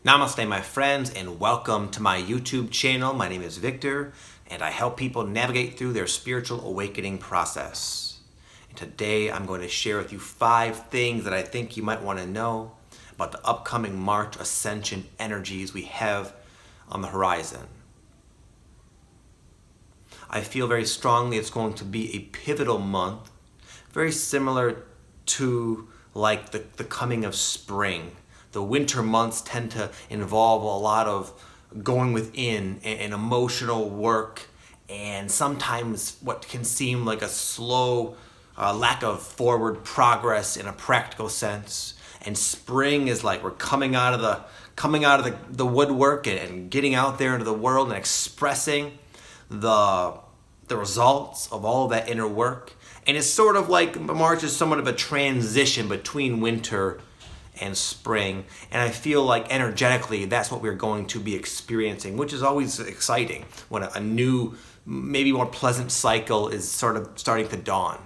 Namaste, my friends, and welcome to my YouTube channel. My name is Victor, and I help people navigate through their spiritual awakening process. And today, I'm going to share with you 5 things that I think you might want to know about the upcoming March Ascension energies we have on the horizon. I feel very strongly it's going to be a pivotal month, very similar to like the coming of spring. The winter months tend to involve a lot of going within and emotional work, and sometimes what can seem like a slow lack of forward progress in a practical sense. And spring is like we're coming out of the woodwork and getting out there into the world and expressing the results of all of that inner work. And it's sort of like March is somewhat of a transition between winter and spring, and I feel like energetically that's what we're going to be experiencing, which is always exciting when a new, maybe more pleasant cycle is sort of starting to dawn.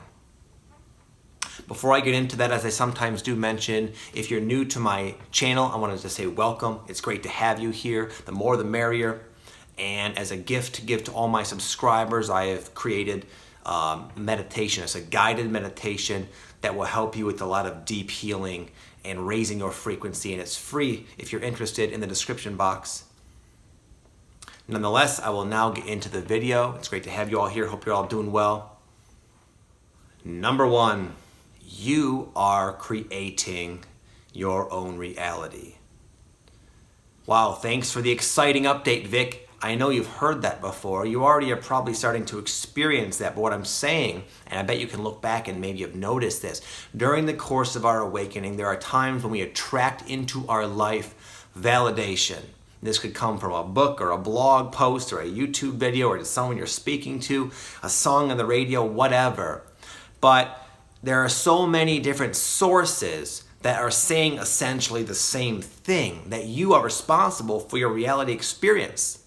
Before I get into that, as I sometimes do mention, if you're new to my channel, I wanted to say welcome. It's great to have you here. The more the merrier. And as a gift to give to all my subscribers, I have created meditation. It's a guided meditation that will help you with a lot of deep healing and raising your frequency, and it's free if you're interested in the description box. Nonetheless, I will now get into the video. It's great to have you all here. Hope you're all doing well. Number 1, you are creating your own reality. Wow, thanks for the exciting update, Vic. I know you've heard that before. You already are probably starting to experience that, but what I'm saying, and I bet you can look back and maybe you've noticed this, during the course of our awakening, there are times when we attract into our life validation. This could come from a book or a blog post or a YouTube video or to someone you're speaking to, a song on the radio, whatever. But there are so many different sources that are saying essentially the same thing, that you are responsible for your reality experience.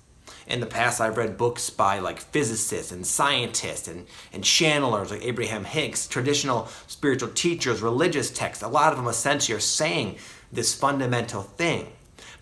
In the past, I've read books by like physicists and scientists and channelers like Abraham Hicks, traditional spiritual teachers, religious texts. A lot of them essentially are saying this fundamental thing.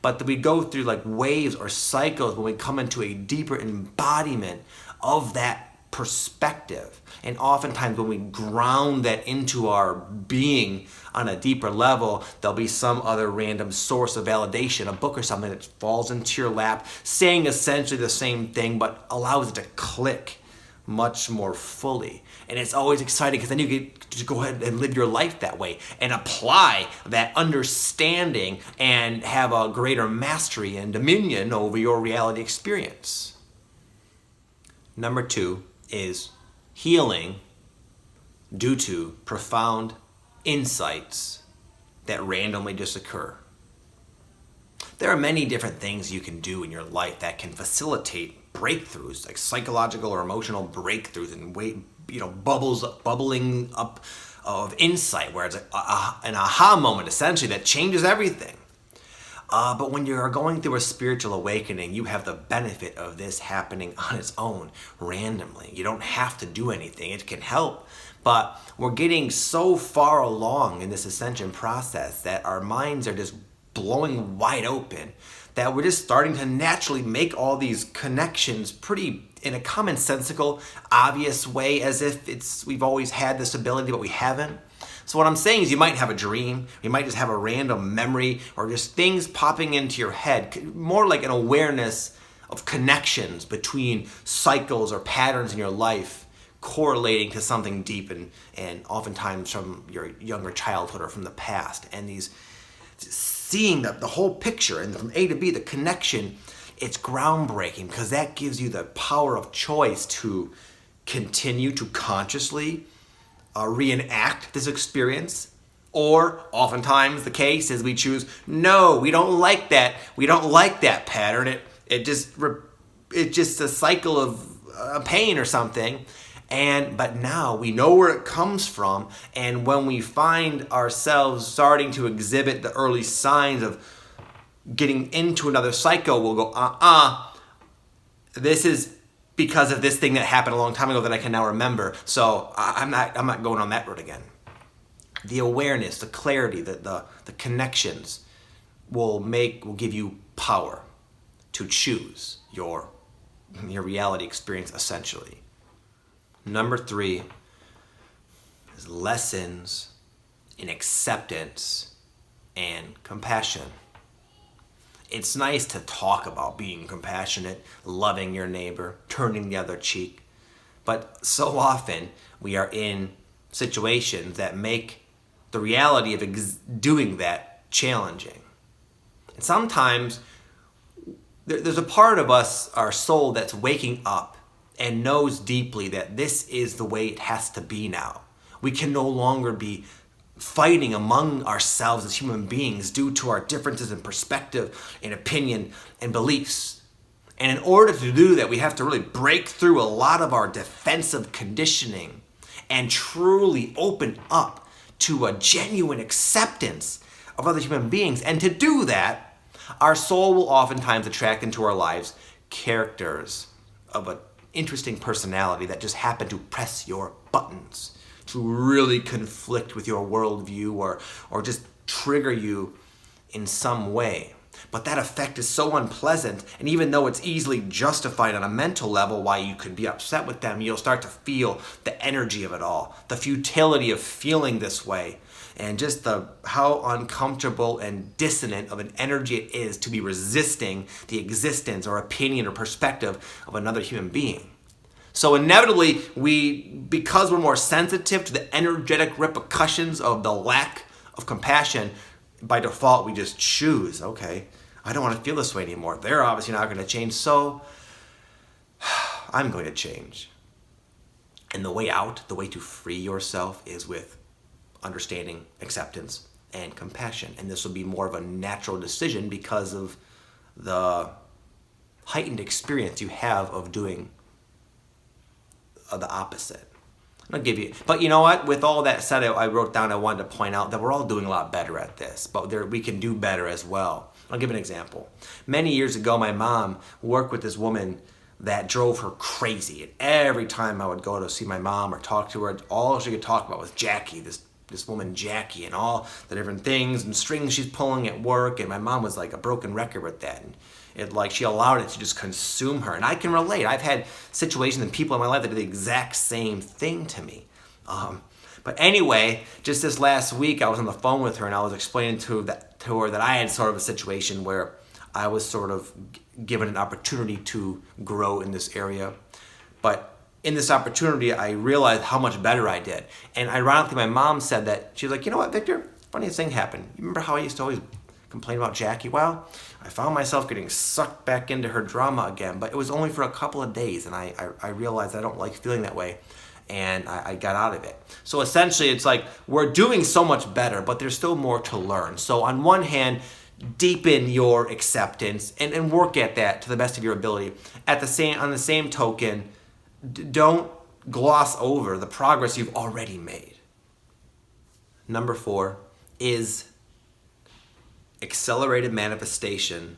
But we go through like waves or cycles when we come into a deeper embodiment of that perspective. And oftentimes when we ground that into our being on a deeper level, there'll be some other random source of validation, a book or something that falls into your lap, saying essentially the same thing, but allows it to click much more fully. And it's always exciting because then you get to go ahead and live your life that way and apply that understanding and have a greater mastery and dominion over your reality experience. Number 2 is healing due to profound insights that randomly just occur. There are many different things you can do in your life that can facilitate breakthroughs, like psychological or emotional breakthroughs and bubbling up of insight, where it's an aha moment essentially that changes everything. But when you're going through a spiritual awakening, you have the benefit of this happening on its own, randomly. You don't have to do anything. It can help. But we're getting so far along in this ascension process that our minds are just blowing wide open, that we're just starting to naturally make all these connections pretty in a commonsensical, obvious way, as if we've always had this ability, but we haven't. So what I'm saying is you might have a dream, you might just have a random memory, or just things popping into your head, more like an awareness of connections between cycles or patterns in your life correlating to something deep and oftentimes from your younger childhood or from the past. And these seeing the whole picture and from A to B, the connection, it's groundbreaking because that gives you the power of choice to continue to consciously reenact this experience, or oftentimes the case is we choose, no, we don't like that pattern. It's just a cycle of pain or something. But now we know where it comes from, and when we find ourselves starting to exhibit the early signs of getting into another cycle, we'll go, this is because of this thing that happened a long time ago that I can now remember. So I'm not going on that road again. The awareness, the clarity, the connections will give you power to choose your reality experience, essentially. Number 3 is lessons in acceptance and compassion. It's nice to talk about being compassionate, loving your neighbor, turning the other cheek, but so often we are in situations that make the reality of doing that challenging. And sometimes there's a part of us, our soul, that's waking up and knows deeply that this is the way it has to be now. We can no longer be fighting among ourselves as human beings due to our differences in perspective and opinion and beliefs. And in order to do that, we have to really break through a lot of our defensive conditioning and truly open up to a genuine acceptance of other human beings. And to do that, our soul will oftentimes attract into our lives characters of an interesting personality that just happen to press your buttons, to really conflict with your worldview or just trigger you in some way. But that effect is so unpleasant, and even though it's easily justified on a mental level why you could be upset with them, you'll start to feel the energy of it all, the futility of feeling this way, and just how uncomfortable and dissonant of an energy it is to be resisting the existence or opinion or perspective of another human being. So inevitably, because we're more sensitive to the energetic repercussions of the lack of compassion, by default, we just choose, okay, I don't want to feel this way anymore. They're obviously not going to change, so I'm going to change. And the way out, the way to free yourself is with understanding, acceptance, and compassion. And this will be more of a natural decision because of the heightened experience you have of doing the opposite. I'll give you, but you know what? With all that said, I wrote down, I wanted to point out that we're all doing a lot better at this, but we can do better as well. I'll give an example. Many years ago, my mom worked with this woman that drove her crazy. And every time I would go to see my mom or talk to her, all she could talk about was Jackie, this woman Jackie, and all the different things and strings she's pulling at work. And my mom was like a broken record with that. And she allowed it to just consume her. And I can relate. I've had situations and people in my life that did the exact same thing to me. But anyway, just this last week, I was on the phone with her and I was explaining to her that I had sort of a situation where I was sort of given an opportunity to grow in this area. But in this opportunity, I realized how much better I did. And ironically, my mom said that, she was like, you know what, Victor? Funniest thing happened. You remember how I used to always complain about Jackie? Well, I found myself getting sucked back into her drama again, but it was only for a couple of days, and I realized I don't like feeling that way, and I got out of it. So essentially, it's like we're doing so much better, but there's still more to learn. So on one hand, deepen your acceptance and work at that to the best of your ability. On the same token, don't gloss over the progress you've already made. Number 4 is accelerated manifestation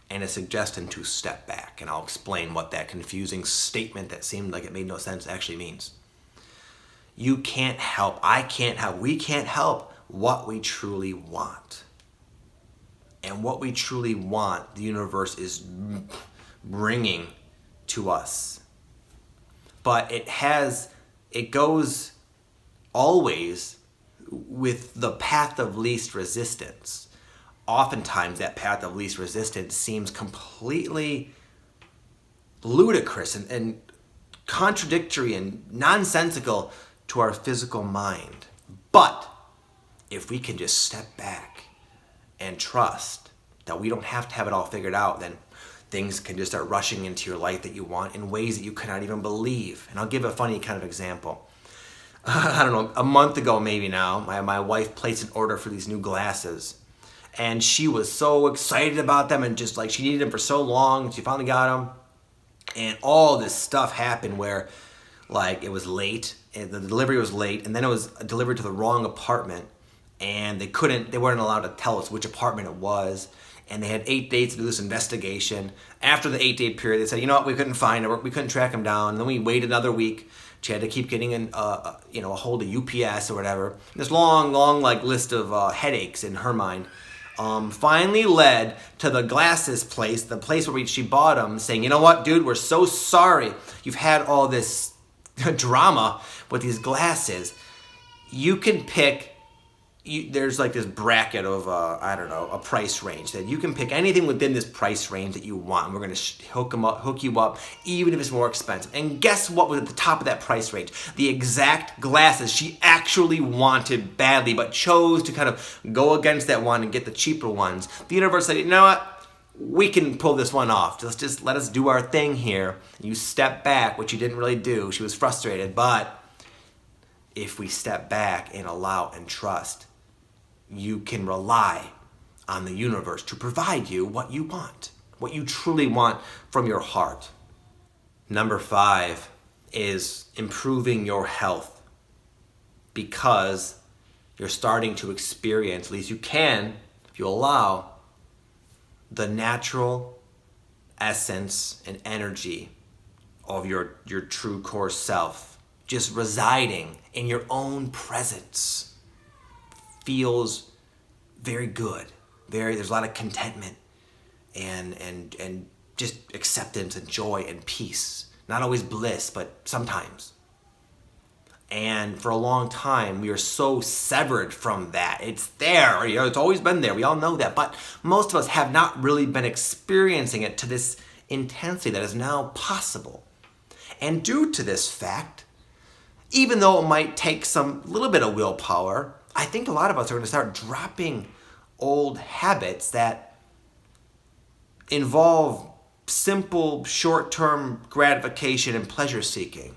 and a suggestion to step back. And I'll explain what that confusing statement that seemed like it made no sense actually means. You can't help, I can't help, we can't help what we truly want. And what we truly want, the universe is bringing to us. But it goes always with the path of least resistance. Oftentimes that path of least resistance seems completely ludicrous and contradictory and nonsensical to our physical mind. But if we can just step back and trust that we don't have to have it all figured out, then things can just start rushing into your life that you want in ways that you cannot even believe. And I'll give a funny kind of example. I don't know, a month ago maybe now, my wife placed an order for these new glasses. And she was so excited about them and just she needed them for so long. She finally got them. And all this stuff happened where it was late, and the delivery was late, and then it was delivered to the wrong apartment. And they weren't allowed to tell us which apartment it was. And they had 8 days to do this investigation. After the 8-day period, they said, you know what, we couldn't find her, we couldn't track him down. And then we waited another week. She had to keep getting a hold of UPS or whatever. This long list of headaches in her mind. finally led to the glasses place, the place where she bought them, saying, you know what, dude, we're so sorry you've had all this drama with these glasses. You can pick, there's like this bracket of, I don't know, a price range that you can pick anything within this price range that you want. We're going to hook you up, even if it's more expensive. And guess what was at the top of that price range? The exact glasses she actually wanted badly, but chose to kind of go against that one and get the cheaper ones. The universe said, you know what? We can pull this one off. Just let us do our thing here. You step back, which you didn't really do. She was frustrated, but if we step back and allow and trust, you can rely on the universe to provide you what you want, what you truly want from your heart. Number 5 is improving your health, because you're starting to experience, at least you can, if you allow, the natural essence and energy of your true core self just residing in your own presence. Feels very good. There's a lot of contentment and just acceptance and joy and peace. Not always bliss, but sometimes. And for a long time, we are so severed from that. It's there, it's always been there. We all know that. But most of us have not really been experiencing it to this intensity that is now possible. And due to this fact, even though it might take some little bit of willpower, I think a lot of us are going to start dropping old habits that involve simple, short-term gratification and pleasure seeking,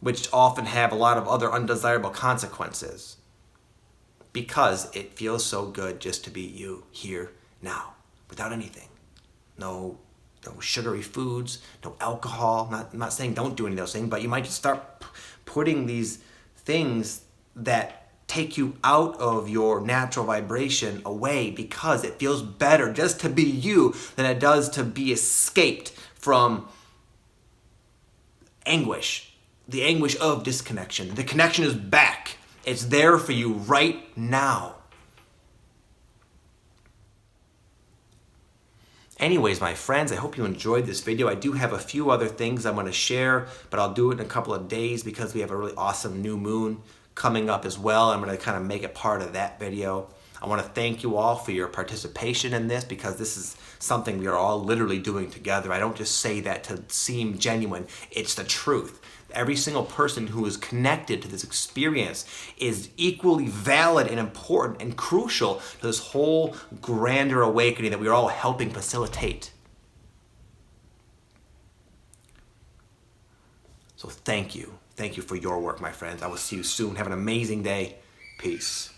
which often have a lot of other undesirable consequences, because it feels so good just to be you here now, without anything. No sugary foods, no alcohol. I'm not saying don't do any of those things, but you might just start putting these things that take you out of your natural vibration away, because it feels better just to be you than it does to be escaped from anguish, the anguish of disconnection. The connection is back. It's there for you right now. Anyways, my friends, I hope you enjoyed this video. I do have a few other things I'm going to share, but I'll do it in a couple of days because we have a really awesome new moon coming up as well. I'm going to kind of make it part of that video. I want to thank you all for your participation in this, because this is something we are all literally doing together. I don't just say that to seem genuine. It's the truth. Every single person who is connected to this experience is equally valid and important and crucial to this whole grander awakening that we are all helping facilitate. So thank you. Thank you for your work, my friends. I will see you soon. Have an amazing day. Peace.